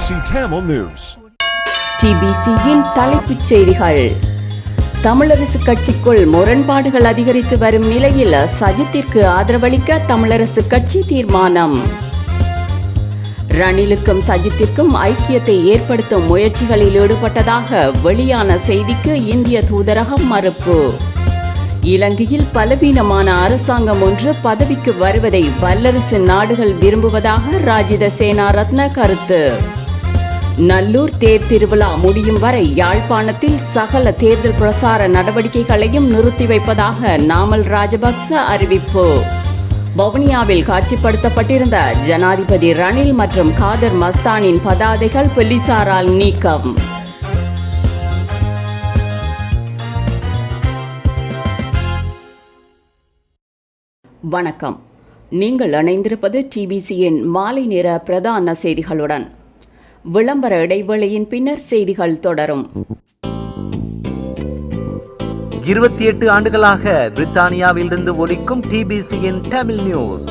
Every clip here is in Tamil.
TBC Tamil News. TBCயின் தலைப்புச் செய்திகள். தமிழரசு கட்சிக்குள் முரண்பாடுகள் அதிகரித்து வரும் நிலையில் சஜித்திற்கு ஆதரவளிக்க தமிழரசு கட்சி தீர்மானம். ரணிலுக்கும் சஜித்திற்கும் ஐக்கியத்தை ஏற்படுத்தும் முயற்சிகளில் ஈடுபட்டதாக வெளியான செய்திக்கு இந்திய தூதரகம் மறுப்பு. இலங்கையில் பலவீனமான அரசாங்கம் ஒன்று பதவிக்கு வருவதை வல்லரசு நாடுகள் விரும்புவதாக ராஜித சேனாரத்ன கருத்து. நல்லூர் தேர் திருவிழா முடியும் வரை யாழ்ப்பாணத்தில் சகல தேர்தல் பிரசார நடவடிக்கைகளையும் நிறுத்தி வைப்பதாக நாமல் ராஜபக்ச அறிவிப்பு. வவுனியாவில் காட்சிப்படுத்தப்பட்டிருந்த ஜனாதிபதி ரணில் மற்றும் காதர் மஸ்தானின் பதாதைகள் போலீசாரால் நீக்கம். வணக்கம். நீங்கள் இணைந்திருப்பது டிபிசியின் மாலை நேர பிரதான செய்திகளுடன். விளம்பர இடைவேளையின் பின்னர் செய்திகள் தொடரும். 28 ஆண்டுகளாக பிரித்தானியாவிலிருந்து ஒலிக்கும் டிபிசியின் தமிழ் நியூஸ்.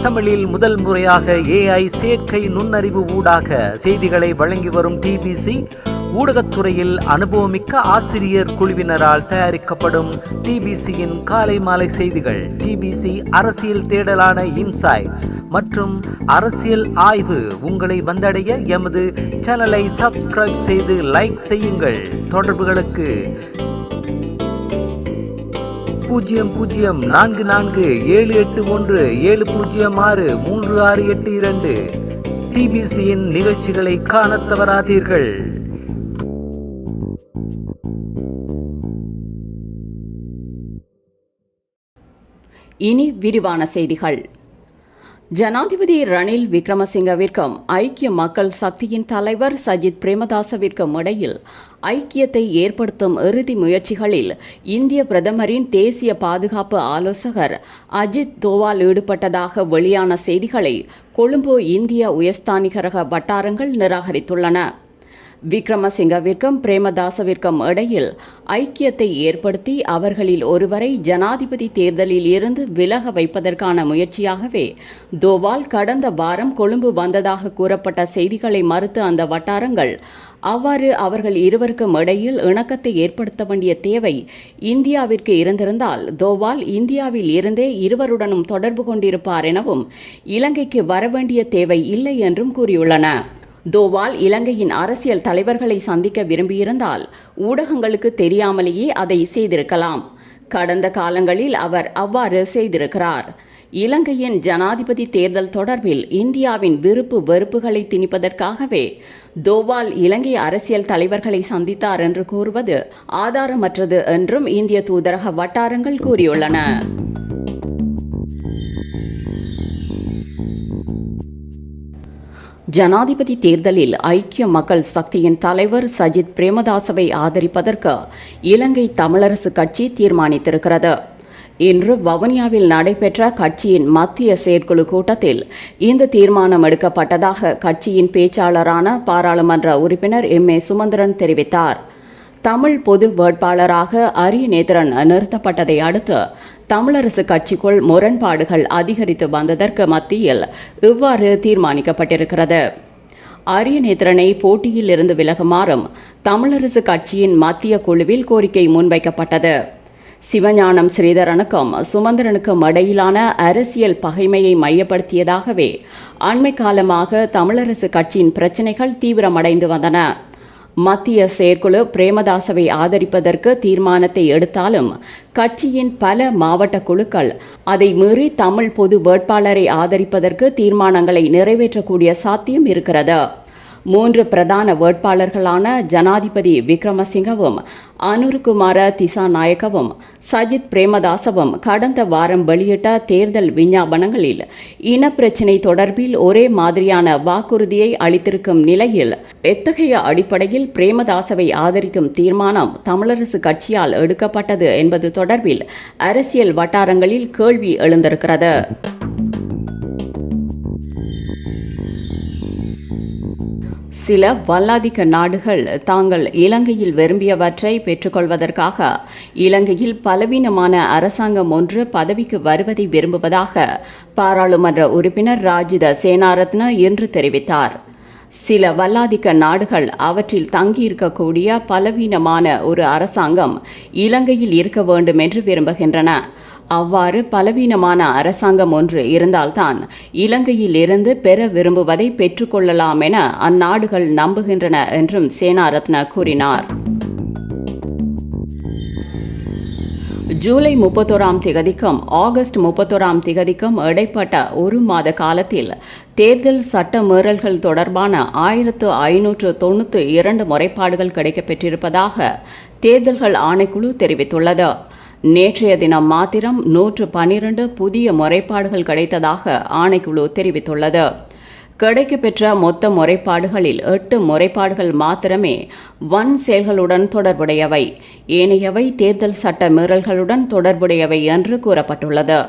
தமிழில் முதல் முறையாக AI செயற்கை நுண்ணறிவு ஊடாக செய்திகளை வழங்கி வரும் டிபிசி ஊடகத்துறையில் அனுபவமிக்க ஆசிரியர் குழுவினரால் தயாரிக்கப்படும் டிபிசியின் காலை மாலை செய்திகள், டிபிசி அரசியல் தேடலான இன்சைட்ஸ் மற்றும் அரசியல் ஆய்வு உங்களை வந்தடைய எமது சேனலை சப்ஸ்கிரைப் செய்து லைக் செய்யுங்கள். தொடர்புகளுக்கு 00447817063682 டிபிசியின் நிகழ்ச்சிகளை காண தவறாதீர்கள். இனி விரிவான செய்திகள். ஜனாதிபதி ரணில் விக்ரமசிங்கவிற்கும் ஐக்கிய மக்கள் சக்தியின் தலைவர் சஜித் பிரேமதாசவிற்கும் இடையில் ஐக்கியத்தை ஏற்படுத்தும் இறுதி முயற்சிகளில் இந்திய பிரதமரின் தேசிய பாதுகாப்பு ஆலோசகர் அஜித் தோவால் ஈடுபட்டதாக வெளியான செய்திகளை கொழும்பு இந்திய உயர்ஸ்தானிகரக வட்டாரங்கள் நிராகரித்துள்ளன. விக்ரமசிங்கவிற்கும் பிரேமதாசவிற்கும் இடையில் ஐக்கியத்தை ஏற்படுத்தி அவர்களில் ஒருவரை ஜனாதிபதி தேர்தலில் இருந்து விலக வைப்பதற்கான முயற்சியாகவே தோவால் கடந்த வாரம் கொழும்பு வந்ததாக கூறப்பட்ட செய்திகளை மறுத்த அந்த வட்டாரங்கள், அவ்வாறு அவர்கள் இருவருக்கும் இடையில் இணக்கத்தை ஏற்படுத்த வேண்டிய தேவை இந்தியாவிற்கு இருந்திருந்தால் தோவால் இந்தியாவில் இருந்தே இருவருடனும் தொடர்பு கொண்டிருப்பார் எனவும் இலங்கைக்கு வரவேண்டிய தேவை இல்லை என்றும் கூறியுள்ளன. தோவால் இலங்கையின் அரசியல் தலைவர்களை சந்திக்க விரும்பியிருந்தால் ஊடகங்களுக்கு தெரியாமலேயே அதை செய்திருக்கலாம். கடந்த காலங்களில் அவர் அவ்வாறு செய்திருக்கிறார். இலங்கையின் ஜனாதிபதி தேர்தல் தொடர்பில் இந்தியாவின் விருப்பு வெறுப்புகளை திணிப்பதற்காகவே தோவால் இலங்கை அரசியல் தலைவர்களை சந்தித்தார் என்று கூறுவது ஆதாரமற்றது என்றும் இந்திய தூதரக வட்டாரங்கள் கூறியுள்ளன. ஜனாதிபதி தேர்தலில் ஐக்கிய மக்கள் சக்தியின் தலைவர் சஜித் பிரேமதாசவை ஆதரிப்பதற்கு இலங்கை தமிழரசு கட்சி தீர்மானித்திருக்கிறது. இன்று வவுனியாவில் நடைபெற்ற கட்சியின் மத்திய செயற்குழு கூட்டத்தில் இந்த தீர்மானம் எடுக்கப்பட்டதாக கட்சியின் பேச்சாளரான பாராளுமன்ற உறுப்பினர் MA சுமந்திரன் தெரிவித்தார். தமிழ் பொது வேட்பாளராக அரியநேத்திரன் நிறுத்தப்பட்டதை அடுத்து தமிழரசு கட்சிக்குள் முரண்பாடுகள் அதிகரித்து வந்ததற்கு மத்தியில் இவ்வாறு தீர்மானிக்கப்பட்டிருக்கிறது. அரியநேத்திரனை போட்டியில் இருந்து விலகுமாறும் தமிழரசு கட்சியின் மத்திய குழுவில் கோரிக்கை முன்வைக்கப்பட்டது. சிவஞானம் ஸ்ரீதரனுக்கும் சுமந்திரனுக்கும் இடையிலான அரசியல் பகைமையை மையப்படுத்தியதாகவே அண்மை காலமாக தமிழரசு கட்சியின் பிரச்சினைகள் தீவிரமடைந்து வந்தன. மத்திய செயற்குழு பிரேமதாசவை ஆதரிப்பதற்கு தீர்மானத்தை எடுத்தாலும் கட்சியின் பல மாவட்ட குழுக்கள் அதை மீறி தமிழ் பொது வேட்பாளரை ஆதரிப்பதற்கு தீர்மானங்களை நிறைவேற்றக்கூடிய சாத்தியம் இருக்கிறது. 3 பிரதான வேட்பாளர்களான ஜனாதிபதி விக்ரமசிங்கவும் அனுருகுமார திசாநாயக்கவும் சஜித் பிரேமதாசவும் கடந்த வாரம் வெளியிட்ட தேர்தல் விஞ்ஞாபனங்களில் இனப்பிரச்சினை தொடர்பில் ஒரே மாதிரியான வாக்குறுதியை அளித்திருக்கும் நிலையில் எத்தகைய அடிப்படையில் பிரேமதாசவை ஆதரிக்கும் தீர்மானம் தமிழரசு கட்சியால் எடுக்கப்பட்டது என்பது தொடர்பில் அரசியல் வட்டாரங்களில் கேள்வி எழுந்திருக்கிறது. சில வல்லாதிக்க நாடுகள் தாங்கள் இலங்கையில் விரும்பியவற்றை பெற்றுக்கொள்வதற்காக இலங்கையில் பலவீனமான அரசாங்கம் ஒன்று பதவிக்கு வருவதை விரும்புவதாக பாராளுமன்ற உறுப்பினர் ராஜித சேனாரத்ன இன்று தெரிவித்தார். சில வல்லாதிக்க நாடுகள் அவற்றில் தங்கியிருக்கக்கூடிய பலவீனமான ஒரு அரசாங்கம் இலங்கையில் இருக்க வேண்டும் என்று விரும்புகின்றன. அவ்வாறு பலவீனமான அரசாங்கம் ஒன்று இருந்தால்தான் இலங்கையில் இருந்து பெற விரும்புவதை பெற்றுக்கொள்ளலாம் என அந்நாடுகள் நம்புகின்றன என்றும் சேனாரத்ன கூறினார். ஜூலை 31ஆம் திகதிக்கும் ஆகஸ்ட் 31ஆம் திகதிக்கும் இடைப்பட்ட ஒரு மாத காலத்தில் தேர்தல் சட்ட மீறல்கள் தொடர்பான 1592 முறைப்பாடுகள் கிடைக்கப்பெற்றிருப்பதாக தேர்தல்கள் ஆணைக்குழு தெரிவித்துள்ளது. நேற்றைய தினம் மாத்திரம் 112 புதிய முறைப்பாடுகள் கிடைத்ததாக ஆணைக்குழு தெரிவித்துள்ளது. கிடைக்கப்பெற்ற மொத்த முறைப்பாடுகளில் 8 முறைப்பாடுகள் மாத்திரமே வன் செயல்களுடன் தொடர்புடையவை, ஏனையவை தேர்தல் சட்ட மீறல்களுடன் தொடர்புடையவை என்று கூறப்பட்டுள்ளது.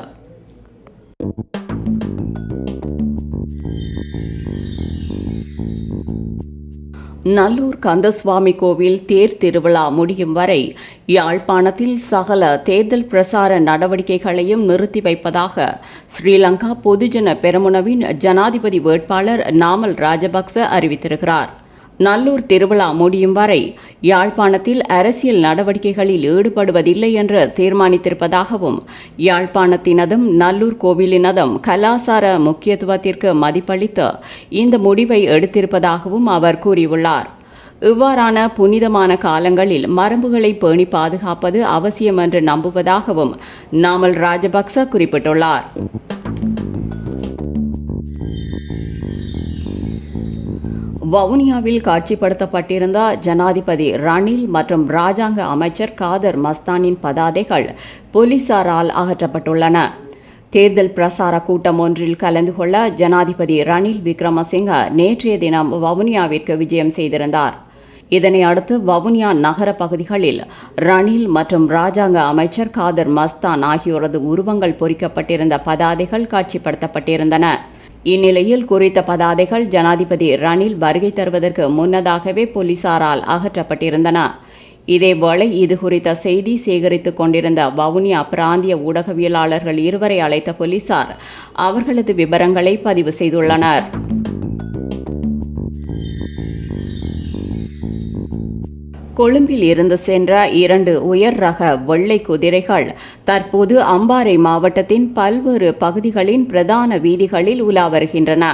நல்லூர் கந்தசுவாமி கோவில் தேர் திருவிழா முடியும் வரை யாழ்ப்பாணத்தில் சகல தேர்தல் பிரசார நடவடிக்கைகளையும் நிறுத்தி வைப்பதாக ஸ்ரீலங்கா பொதுஜன பெரமுனவின் ஜனாதிபதி வேட்பாளர் நாமல் ராஜபக்ச அறிவித்திருக்கிறார். நல்லூர் திருவிழா முடியும் வரை யாழ்ப்பாணத்தில் அரசியல் நடவடிக்கைகளில் ஈடுபடுவதில்லை என்று தீர்மானித்திருப்பதாகவும் யாழ்ப்பாணத்தினதும் நல்லூர் கோவிலினதும் கலாசார முக்கியத்துவத்திற்கு மதிப்பளித்து இந்த முடிவை எடுத்திருப்பதாகவும் அவர் கூறியுள்ளார். இவ்வாறான புனிதமான காலங்களில் மரபுகளை பேணி பாதுகாப்பது அவசியம் என்று நம்புவதாகவும் நாமல் ராஜபக்ச குறிப்பிட்டுள்ளார். வவுனியாவில் காட்சிப்படுத்தப்பட்டிருந்த ஜனாதிபதி ரணில் மற்றும் இராஜாங்க அமைச்சர் காதர் மஸ்தானின் பதாதைகள் போலீசாரால் அகற்றப்பட்டுள்ளன. தேர்தல் பிரசார கூட்டம் ஒன்றில் கலந்து கொள்ள ஜனாதிபதி ரணில் விக்ரமசிங்க நேற்றைய தினம் வவுனியாவிற்கு விஜயம் செய்திருந்தார். இதனை அடுத்து வவுனியா நகர பகுதிகளில் ரணில் மற்றும் இராஜாங்க அமைச்சர் காதர் மஸ்தான் ஆகியோரது உருவங்கள் பொறிக்கப்பட்டிருந்த பதாதைகள் காட்சிப்படுத்தப்பட்டிருந்தன. இந்நிலையில் குறித்த பதாதைகள் ஜனாதிபதி ரணில் வருகை தருவதற்கு முன்னதாகவே போலீசாரால் அகற்றப்பட்டிருந்தன. இதேவேளை இது குறித்த செய்தி சேகரித்துக் கொண்டிருந்த வவுனியா பிராந்திய ஊடகவியலாளர்கள் 2 அழைத்த போலீசார் அவர்களது விவரங்களை பதிவு செய்துள்ளனர். கொழும்பில் இருந்து சென்ற 2 உயர் ரக வெள்ளை குதிரைகள் தற்போது அம்பாறை மாவட்டத்தின் பல்வேறு பகுதிகளின் பிரதான வீதிகளில் உலா வருகின்றன.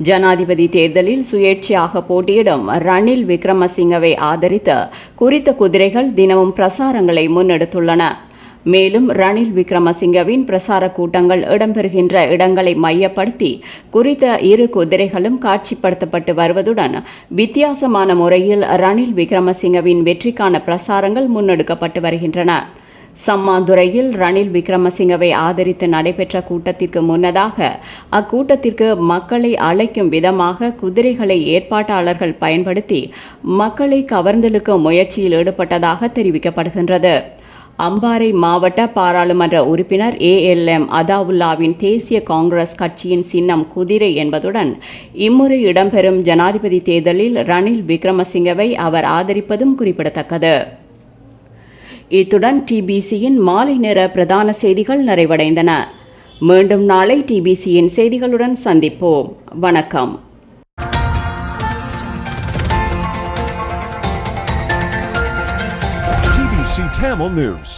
ஜனாதிபதி தேர்தலில் சுயேட்சையாக போட்டியிடும் ரணில் விக்ரமசிங்கவை ஆதரித்து குறித்த குதிரைகள் தினமும் பிரசாரங்களை முன்னெடுத்துள்ளன. மேலும் ரணில் விக்ரமசிங்கவின் பிரசார கூட்டங்கள் இடம்பெறுகின்ற இடங்களை மையப்படுத்தி குறித்த 2 குதிரைகளும் காட்சிப்படுத்தப்பட்டு வருவதுடன் வித்தியாசமான முறையில் ரணில் விக்ரமசிங்கவின் வெற்றிக்கான பிரசாரங்கள் முன்னெடுக்கப்பட்டு வருகின்றன. சம்மாந்துறையில் ரணில் விக்ரமசிங்கவை ஆதரித்து நடைபெற்ற கூட்டத்திற்கு முன்னதாக அக்கூட்டத்திற்கு மக்களை அழைக்கும் விதமாக குதிரைகளை ஏற்பாட்டாளர்கள் பயன்படுத்தி மக்களை கவர்ந்தெழுக்கும் முயற்சியில் ஈடுபட்டதாக தெரிவிக்கப்படுகின்றது. அம்பாறை மாவட்ட பாராளுமன்ற உறுப்பினர் ALM அதாவுல்லாவின் தேசிய காங்கிரஸ் கட்சியின் சின்னம் குதிரை என்பதுடன் இம்முறை இடம்பெறும் ஜனாதிபதி தேர்தலில் ரணில் விக்ரமசிங்கவை அவர் ஆதரிப்பதும் குறிப்பிடத்தக்கது. இத்துடன் TBCயின் மாலை நேர பிரதான செய்திகள் நிறைவடைந்தன. மீண்டும் நாளை TBCயின் செய்திகளுடன் சந்திப்போம். வணக்கம். TBC Tamil News.